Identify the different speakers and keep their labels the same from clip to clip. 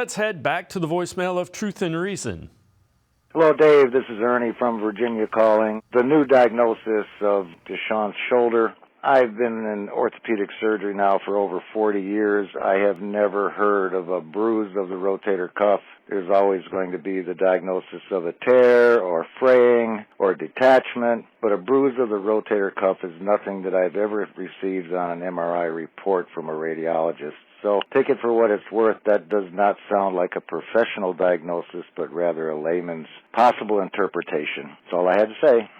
Speaker 1: Let's head back to the voicemail of Truth and Reason.
Speaker 2: Hello, Dave. This is Ernie from Virginia calling. The new diagnosis of Deshaun's shoulder. I've been in orthopedic surgery now for over 40 years. I have never heard of a bruise of the rotator cuff. There's always going to be the diagnosis of a tear or fraying or detachment, but a bruise of the rotator cuff is nothing that I've ever received on an MRI report from a radiologist. So take it for what it's worth. That does not sound like a professional diagnosis, but rather a layman's possible interpretation. That's all I had to say.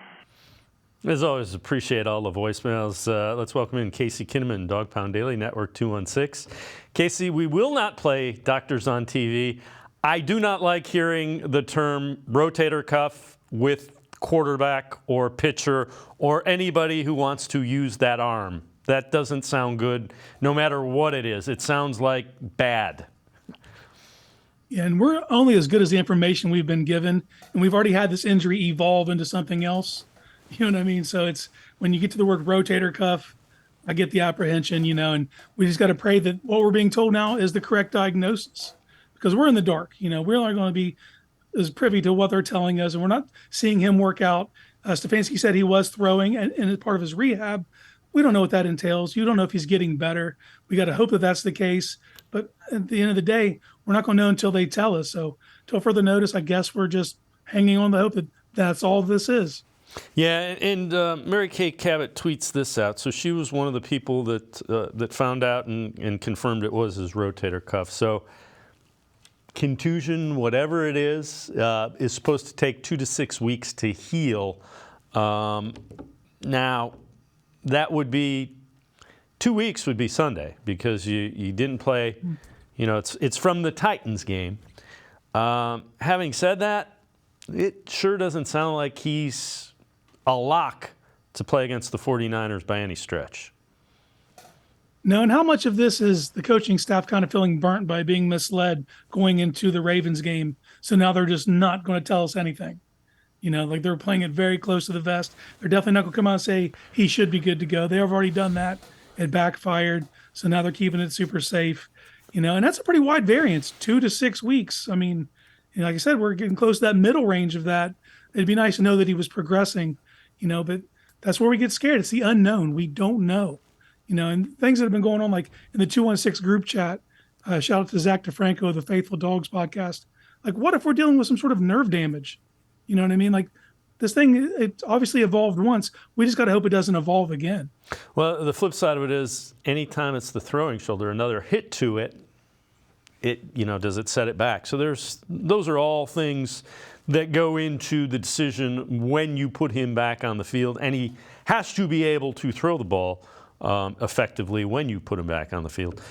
Speaker 1: As always, appreciate all the voicemails. Let's welcome in Casey Kinnamon, Dog Pound Daily Network 216. Casey, we will not play Doctors on TV. I do not like hearing the term rotator cuff with quarterback or pitcher or anybody who wants to use that arm. That doesn't sound good, no matter what it is. It sounds like bad.
Speaker 3: Yeah, and we're only as good as the information we've been given, and we've already had this injury evolve into something else. You know what I mean? So it's when you get to the word rotator cuff, I get the apprehension, and we just got to pray that what we're being told now is the correct diagnosis, because we're in the dark. We're not going to be as privy to what they're telling us, and we're not seeing him work out. Stefanski said he was throwing, and as part of his rehab, we don't know what that entails. You don't know if he's getting better. We got to hope that that's the case. But at the end of the day, we're not going to know until they tell us. So until further notice, I guess we're just hanging on the hope that that's all this is.
Speaker 1: Yeah, and Mary Kay Cabot tweets this out. So she was one of the people that found out and confirmed it was his rotator cuff. So contusion, whatever it is supposed to take 2 to 6 weeks to heal. Now, that would be 2 weeks would be Sunday because you didn't play. It's from the Titans game. Having said that, it sure doesn't sound like he's a lock to play against the 49ers by any stretch.
Speaker 3: No, and how much of this is the coaching staff kind of feeling burnt by being misled going into the Ravens game? So now they're just not going to tell us anything. Like they're playing it very close to the vest. They're definitely not going to come out and say he should be good to go. They have already done that. It backfired. So now they're keeping it super safe. And that's a pretty wide variance, 2 to 6 weeks. I mean, like I said, we're getting close to that middle range of that. It'd be nice to know that he was progressing, but that's where we get scared. It's the unknown. We don't know, and things that have been going on, like in the 216 group chat, shout out to Zach DeFranco of the Faithful Dogs podcast. Like, what if we're dealing with some sort of nerve damage? You know what I mean? Like, this thing, it obviously evolved once. We just got to hope it doesn't evolve again.
Speaker 1: Well, the flip side of it is anytime it's the throwing shoulder, another hit to it, does it set it back? So those are all things that go into the decision when you put him back on the field, and he has to be able to throw the ball effectively when you put him back on the field.